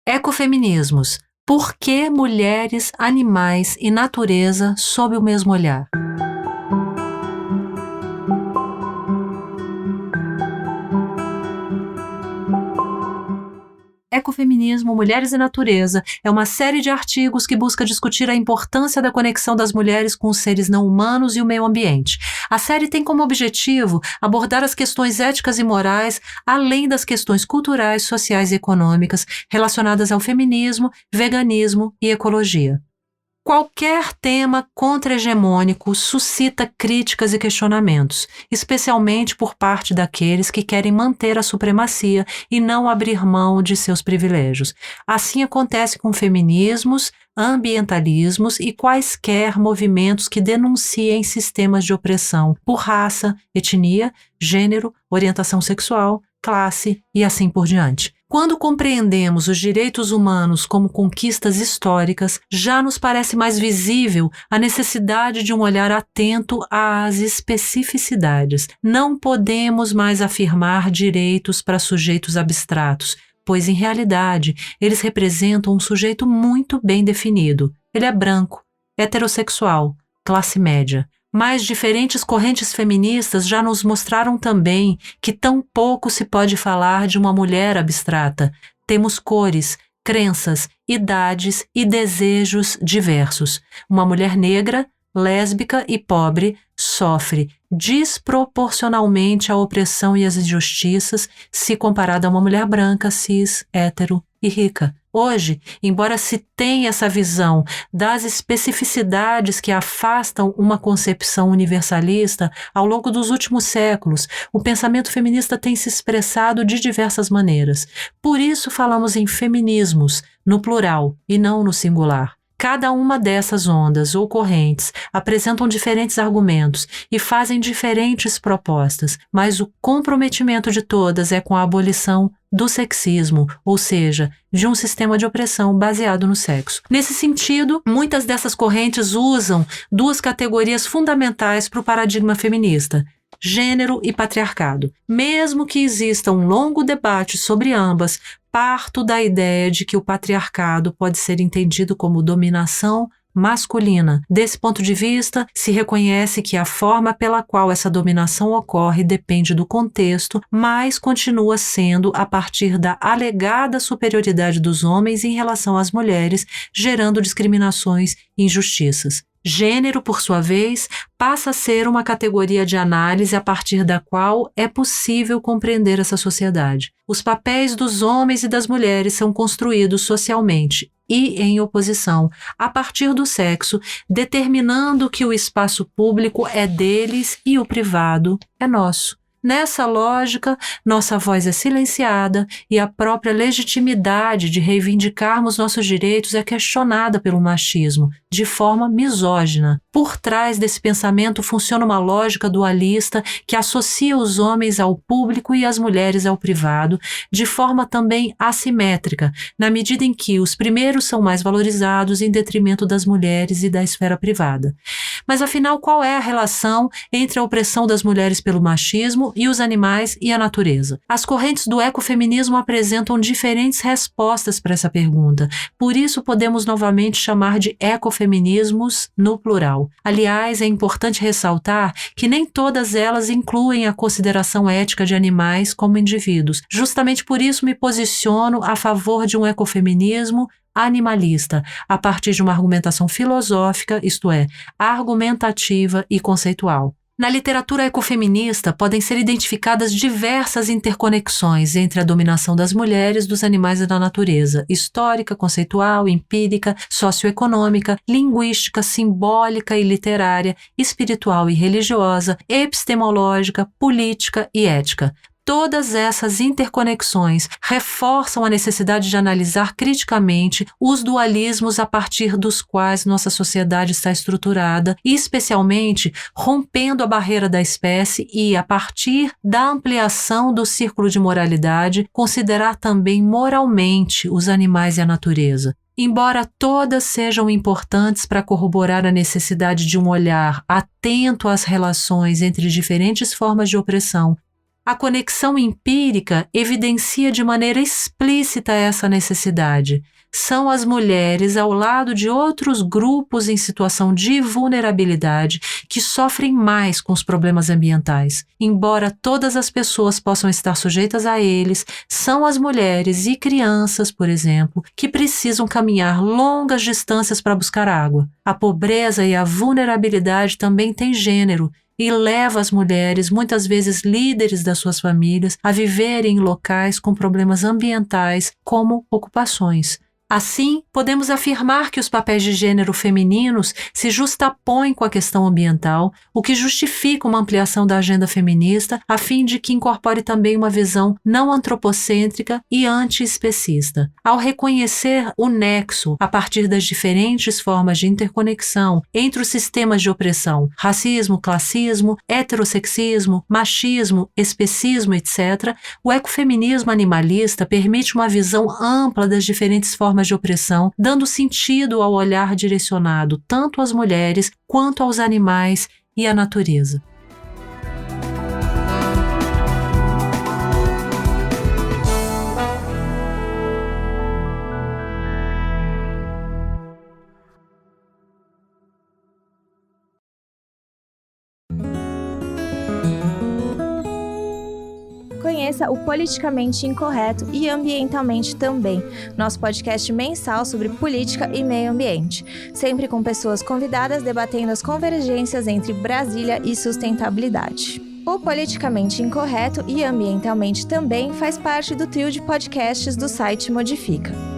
Ecofeminismos. Por que mulheres, animais e natureza sob o mesmo olhar? Ecofeminismo, Mulheres e Natureza é uma série de artigos que busca discutir a importância da conexão das mulheres com os seres não humanos e o meio ambiente. A série tem como objetivo abordar as questões éticas e morais, além das questões culturais, sociais e econômicas relacionadas ao feminismo, veganismo e ecologia. Qualquer tema contra-hegemônico suscita críticas e questionamentos, especialmente por parte daqueles que querem manter a supremacia e não abrir mão de seus privilégios. Assim acontece com feminismos, ambientalismos e quaisquer movimentos que denunciem sistemas de opressão por raça, etnia, gênero, orientação sexual, classe e assim por diante. Quando compreendemos os direitos humanos como conquistas históricas, já nos parece mais visível a necessidade de um olhar atento às especificidades. Não podemos mais afirmar direitos para sujeitos abstratos, pois, em realidade, eles representam um sujeito muito bem definido. Ele é branco, heterossexual, classe média. Mas diferentes correntes feministas já nos mostraram também que tão pouco se pode falar de uma mulher abstrata. Temos cores, crenças, idades e desejos diversos. Uma mulher negra, lésbica e pobre sofre desproporcionalmente a opressão e as injustiças se comparada a uma mulher branca, cis, hétero e rica. Hoje, embora se tenha essa visão das especificidades que afastam uma concepção universalista, ao longo dos últimos séculos, o pensamento feminista tem se expressado de diversas maneiras. Por isso falamos em feminismos, no plural e não no singular. Cada uma dessas ondas ou correntes apresentam diferentes argumentos e fazem diferentes propostas, mas o comprometimento de todas é com a abolição do sexismo, ou seja, de um sistema de opressão baseado no sexo. Nesse sentido, muitas dessas correntes usam duas categorias fundamentais para o paradigma feminista: gênero e patriarcado. Mesmo que exista um longo debate sobre ambas, parto da ideia de que o patriarcado pode ser entendido como dominação masculina. Desse ponto de vista, se reconhece que a forma pela qual essa dominação ocorre depende do contexto, mas continua sendo a partir da alegada superioridade dos homens em relação às mulheres, gerando discriminações e injustiças. Gênero, por sua vez, passa a ser uma categoria de análise a partir da qual é possível compreender essa sociedade. Os papéis dos homens e das mulheres são construídos socialmente e em oposição a partir do sexo, determinando que o espaço público é deles e o privado é nosso. Nessa lógica, nossa voz é silenciada e a própria legitimidade de reivindicarmos nossos direitos é questionada pelo machismo, de forma misógina. Por trás desse pensamento funciona uma lógica dualista que associa os homens ao público e as mulheres ao privado, de forma também assimétrica, na medida em que os primeiros são mais valorizados em detrimento das mulheres e da esfera privada. Mas afinal, qual é a relação entre a opressão das mulheres pelo machismo e os animais e a natureza? As correntes do ecofeminismo apresentam diferentes respostas para essa pergunta. Por isso podemos novamente chamar de ecofeminismos no plural. Aliás, é importante ressaltar que nem todas elas incluem a consideração ética de animais como indivíduos. Justamente por isso me posiciono a favor de um ecofeminismo animalista, a partir de uma argumentação filosófica, isto é, argumentativa e conceitual. Na literatura ecofeminista, podem ser identificadas diversas interconexões entre a dominação das mulheres, dos animais e da natureza, histórica, conceitual, empírica, socioeconômica, linguística, simbólica e literária, espiritual e religiosa, epistemológica, política e ética. Todas essas interconexões reforçam a necessidade de analisar criticamente os dualismos a partir dos quais nossa sociedade está estruturada e, especialmente, rompendo a barreira da espécie e, a partir da ampliação do círculo de moralidade, considerar também moralmente os animais e a natureza. Embora todas sejam importantes para corroborar a necessidade de um olhar atento às relações entre diferentes formas de opressão, A conexão empírica evidencia de maneira explícita essa necessidade. São as mulheres, ao lado de outros grupos em situação de vulnerabilidade, que sofrem mais com os problemas ambientais. Embora todas as pessoas possam estar sujeitas a eles, são as mulheres e crianças, por exemplo, que precisam caminhar longas distâncias para buscar água. A pobreza e a vulnerabilidade também têm gênero, e leva as mulheres, muitas vezes líderes das suas famílias, a viverem em locais com problemas ambientais, como ocupações. Assim, podemos afirmar que os papéis de gênero femininos se justapõem com a questão ambiental, o que justifica uma ampliação da agenda feminista, a fim de que incorpore também uma visão não antropocêntrica e anti-especista. Ao reconhecer o nexo, a partir das diferentes formas de interconexão entre os sistemas de opressão, racismo, classismo, heterossexismo, machismo, especismo, etc., o ecofeminismo animalista permite uma visão ampla das diferentes formas de opressão, dando sentido ao olhar direcionado tanto às mulheres quanto aos animais e à natureza. Conheça o Politicamente Incorreto e Ambientalmente Também, nosso podcast mensal sobre política e meio ambiente, sempre com pessoas convidadas debatendo as convergências entre Brasília e sustentabilidade. O Politicamente Incorreto e Ambientalmente Também faz parte do trio de podcasts do site Modifica.